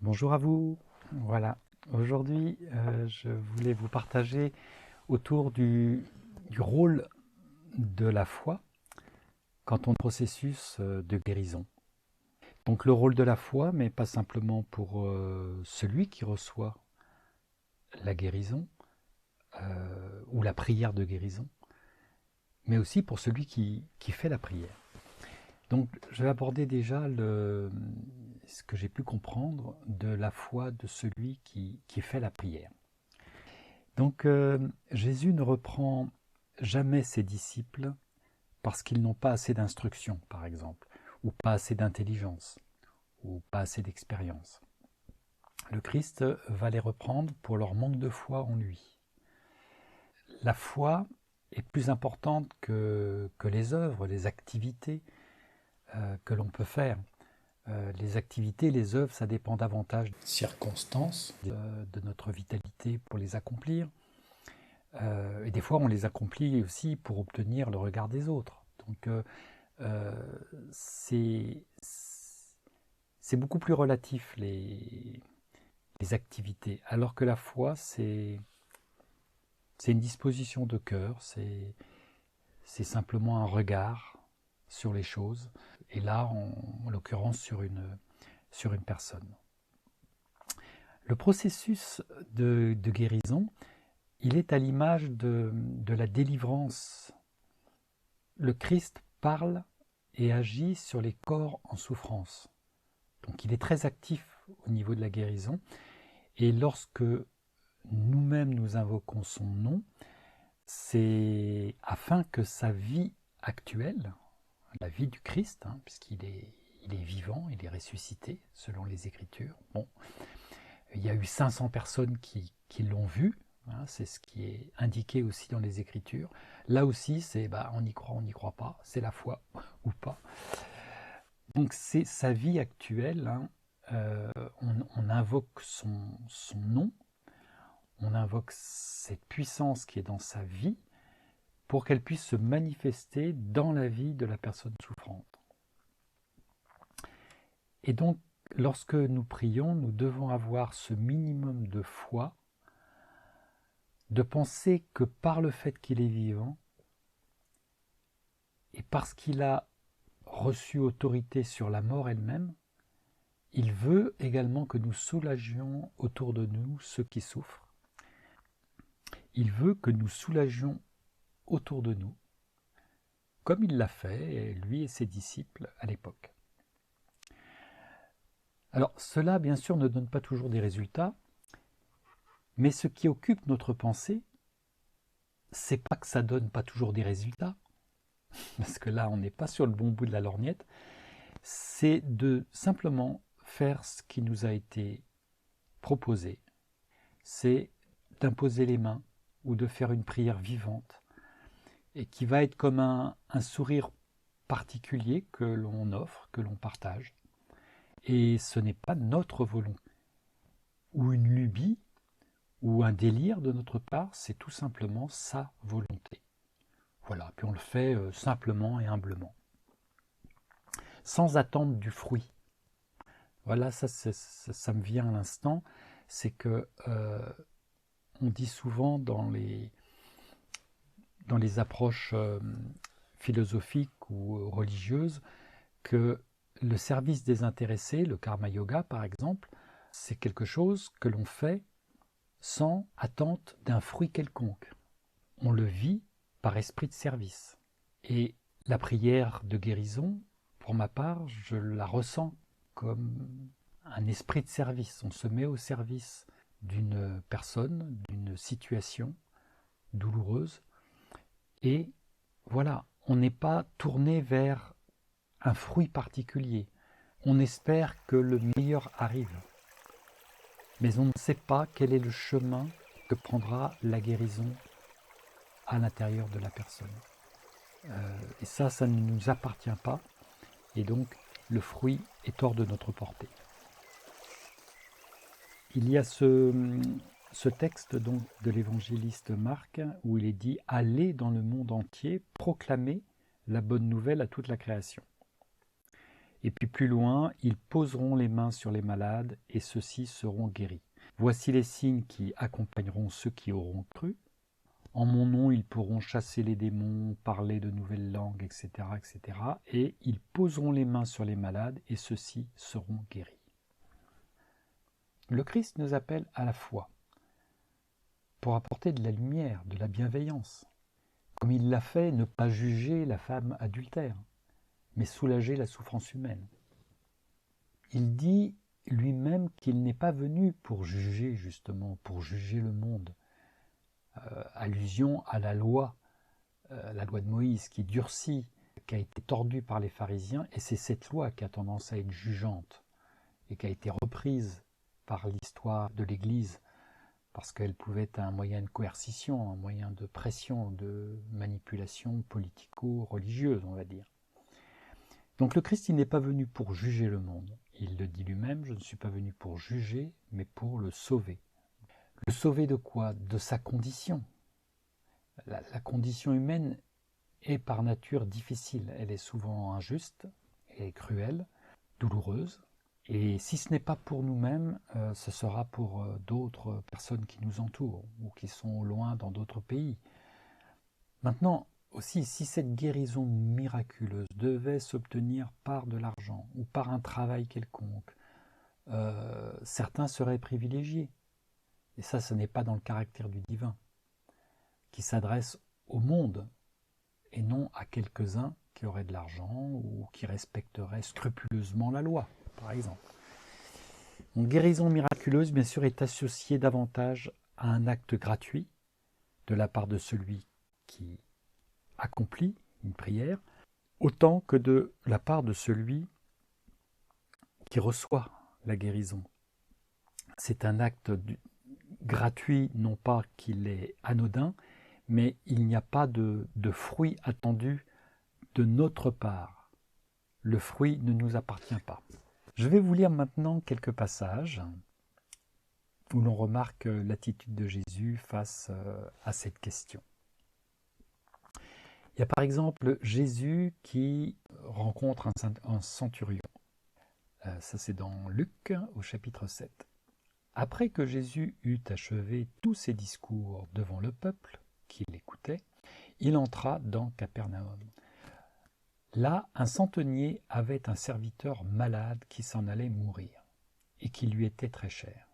Bonjour à vous. Voilà. Aujourd'hui, je voulais vous partager autour du rôle de la foi quand on est en processus de guérison. Donc le rôle de la foi, mais pas simplement pour celui qui reçoit la guérison ou la prière de guérison, mais aussi pour celui qui fait la prière. Donc je vais aborder déjà ce que j'ai pu comprendre de la foi de celui qui fait la prière. Donc Jésus ne reprend jamais ses disciples parce qu'ils n'ont pas assez d'instruction, par exemple, ou pas assez d'intelligence, ou pas assez d'expérience. Le Christ va les reprendre pour leur manque de foi en lui. La foi est plus importante que les œuvres, les activités que l'on peut faire. Les activités, les œuvres, ça dépend davantage des circonstances de notre vitalité pour les accomplir. Et des fois, on les accomplit aussi pour obtenir le regard des autres. Donc, c'est beaucoup plus relatif les activités, alors que la foi, c'est une disposition de cœur, c'est simplement un regard sur les choses, et là, en l'occurrence, sur une personne. Le processus de guérison, il est à l'image de la délivrance. Le Christ parle et agit sur les corps en souffrance. Donc il est très actif au niveau de la guérison. Et lorsque nous-mêmes nous invoquons son nom, c'est afin que sa vie actuelle, la vie du Christ, puisqu'il il est vivant, il est ressuscité selon les Écritures. Bon, il y a eu 500 personnes qui l'ont vu, c'est ce qui est indiqué aussi dans les Écritures. Là aussi, c'est on y croit, on n'y croit pas, c'est la foi ou pas. Donc c'est sa vie actuelle, on invoque son nom, on invoque cette puissance qui est dans sa vie pour qu'elle puisse se manifester dans la vie de la personne souffrante. Et donc, lorsque nous prions, nous devons avoir ce minimum de foi, de penser que par le fait qu'il est vivant, et parce qu'il a reçu autorité sur la mort elle-même, il veut également que nous soulagions autour de nous ceux qui souffrent. Il veut que nous soulagions autour de nous, comme il l'a fait, lui et ses disciples à l'époque. Alors cela, bien sûr, ne donne pas toujours des résultats, mais ce qui occupe notre pensée, c'est pas que ça donne pas toujours des résultats, parce que là, on n'est pas sur le bon bout de la lorgnette, c'est de simplement faire ce qui nous a été proposé, c'est d'imposer les mains ou de faire une prière vivante, et qui va être comme un sourire particulier que l'on offre, que l'on partage. Et ce n'est pas notre volonté, ou une lubie, ou un délire de notre part, c'est tout simplement sa volonté. Voilà, puis on le fait simplement et humblement, sans attendre du fruit. Voilà, ça me vient à l'instant, c'est que on dit souvent dans les approches philosophiques ou religieuses que le service désintéressé, le karma yoga par exemple, c'est quelque chose que l'on fait sans attente d'un fruit quelconque. On le vit par esprit de service. Et la prière de guérison, pour ma part, je la ressens comme un esprit de service. On se met au service d'une personne, d'une situation douloureuse. Et voilà, on n'est pas tourné vers un fruit particulier. On espère que le meilleur arrive. Mais on ne sait pas quel est le chemin que prendra la guérison à l'intérieur de la personne. Et ça ne nous appartient pas. Et donc, le fruit est hors de notre portée. Il y a ce texte donc de l'évangéliste Marc où il est dit « Allez dans le monde entier, proclamer la bonne nouvelle à toute la création ». Et puis plus loin, ils poseront les mains sur les malades et ceux-ci seront guéris. Voici les signes qui accompagneront ceux qui auront cru. En mon nom, ils pourront chasser les démons, parler de nouvelles langues, etc., etc. Et ils poseront les mains sur les malades et ceux-ci seront guéris. Le Christ nous appelle à la foi pour apporter de la lumière, de la bienveillance. Comme il l'a fait, ne pas juger la femme adultère, mais soulager la souffrance humaine. Il dit lui-même qu'il n'est pas venu pour juger, justement, pour juger le monde. Allusion à la loi de Moïse qui durcit, qui a été tordue par les pharisiens, et c'est cette loi qui a tendance à être jugeante et qui a été reprise par l'histoire de l'Église parce qu'elle pouvait être un moyen de coercition, un moyen de pression, de manipulation politico-religieuse, on va dire. Donc le Christ, il n'est pas venu pour juger le monde. Il le dit lui-même, je ne suis pas venu pour juger, mais pour le sauver. Le sauver de quoi? De sa condition. La condition humaine est par nature difficile. Elle est souvent injuste, elle est cruelle, douloureuse. Et si ce n'est pas pour nous-mêmes, ce sera pour d'autres personnes qui nous entourent ou qui sont au loin dans d'autres pays. Maintenant, aussi, si cette guérison miraculeuse devait s'obtenir par de l'argent ou par un travail quelconque, certains seraient privilégiés. Et ça, ce n'est pas dans le caractère du divin, qui s'adresse au monde et non à quelques-uns qui auraient de l'argent ou qui respecteraient scrupuleusement la loi, par exemple. Donc, guérison miraculeuse, bien sûr, est associée davantage à un acte gratuit de la part de celui qui accomplit une prière, autant que de la part de celui qui reçoit la guérison. C'est un acte gratuit, non pas qu'il est anodin, mais il n'y a pas de fruit attendu de notre part. Le fruit ne nous appartient pas. Je vais vous lire maintenant quelques passages où l'on remarque l'attitude de Jésus face à cette question. Il y a par exemple Jésus qui rencontre un centurion. Ça c'est dans Luc au chapitre 7. Après que Jésus eut achevé tous ses discours devant le peuple qui l'écoutait, il entra dans Capernaum. Là, un centenier avait un serviteur malade qui s'en allait mourir et qui lui était très cher.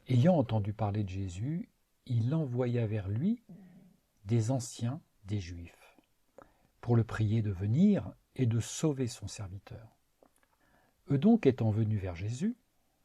Ayant entendu parler de Jésus, il envoya vers lui des anciens des Juifs pour le prier de venir et de sauver son serviteur. Eux donc, étant venus vers Jésus,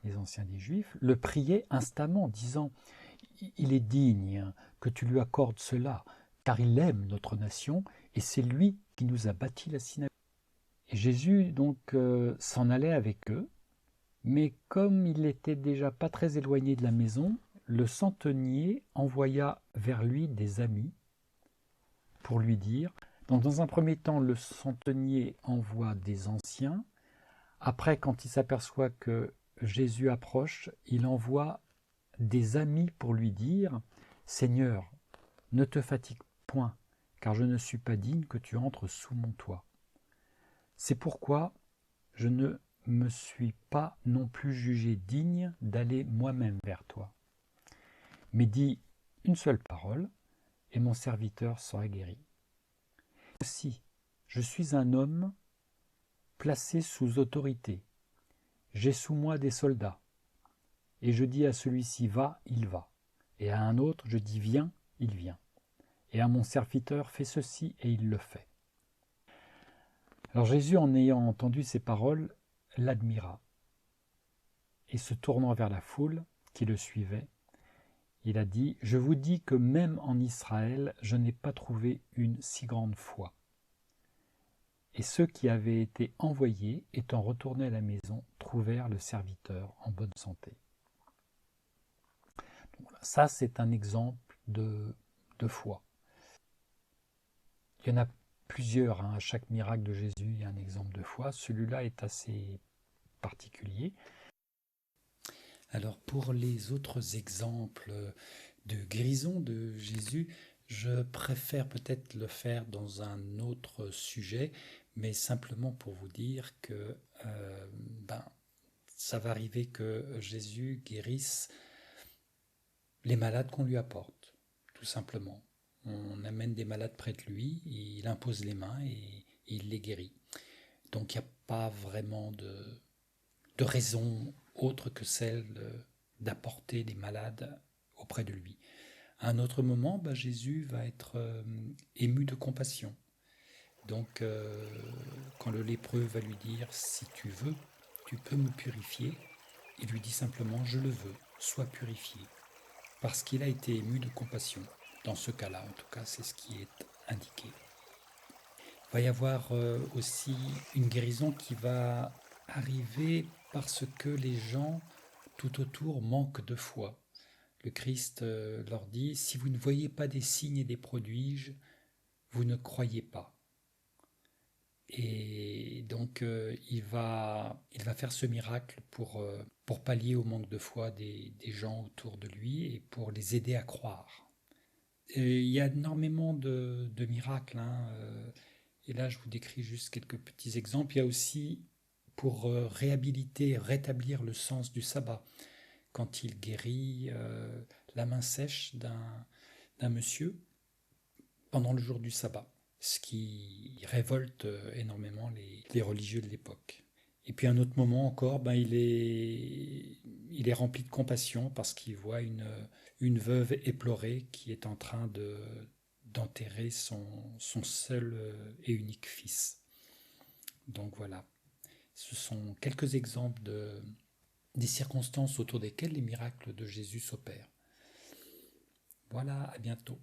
les anciens des Juifs, le priaient instamment, disant « Il est digne que tu lui accordes cela, car il aime notre nation, et c'est lui qui nous a bâti la synagogue. » Et Jésus donc s'en allait avec eux, mais comme il était déjà pas très éloigné de la maison, le centenier envoya vers lui des amis pour lui dire, donc dans un premier temps, le centenier envoie des anciens, après quand il s'aperçoit que Jésus approche, il envoie des amis pour lui dire « Seigneur, ne te fatigue point, car je ne suis pas digne que tu entres sous mon toit. C'est pourquoi je ne me suis pas non plus jugé digne d'aller moi-même vers toi. Mais dis une seule parole, et mon serviteur sera guéri. Aussi, je suis un homme placé sous autorité. J'ai sous moi des soldats. Et je dis à celui-ci, va, il va. Et à un autre, je dis, viens, il vient. Et à mon serviteur, fais ceci, et il le fait. » Alors Jésus, en ayant entendu ces paroles, l'admira. Et se tournant vers la foule qui le suivait, il a dit, « Je vous dis que même en Israël, je n'ai pas trouvé une si grande foi. » Et ceux qui avaient été envoyés, étant retournés à la maison, trouvèrent le serviteur en bonne santé. Donc voilà, ça, c'est un exemple de foi. Il y en a plusieurs, à chaque miracle de Jésus, il y a un exemple de foi. Celui-là est assez particulier. Alors pour les autres exemples de guérison de Jésus, je préfère peut-être le faire dans un autre sujet, mais simplement pour vous dire que ça va arriver que Jésus guérisse les malades qu'on lui apporte, tout simplement. On amène des malades près de lui, il impose les mains et il les guérit. Donc il n'y a pas vraiment de raison autre que celle d'apporter des malades auprès de lui. À un autre moment, Jésus va être ému de compassion. Donc quand le lépreux va lui dire « Si tu veux, tu peux me purifier », il lui dit simplement « Je le veux, sois purifié », parce qu'il a été ému de compassion. Dans ce cas-là, en tout cas, c'est ce qui est indiqué. Il va y avoir aussi une guérison qui va arriver parce que les gens tout autour manquent de foi. Le Christ leur dit « Si vous ne voyez pas des signes et des prodiges, vous ne croyez pas ». Et donc il va faire ce miracle pour pallier au manque de foi des gens autour de lui et pour les aider à croire. Et il y a énormément de miracles, et là je vous décris juste quelques petits exemples. Il y a aussi pour réhabiliter, rétablir le sens du sabbat, quand il guérit la main sèche d'un monsieur pendant le jour du sabbat, ce qui révolte énormément les religieux de l'époque. Et puis à un autre moment encore, il est rempli de compassion parce qu'il voit une veuve éplorée qui est en train d'enterrer son seul et unique fils. Donc voilà, ce sont quelques exemples des circonstances autour desquelles les miracles de Jésus s'opèrent. Voilà, à bientôt.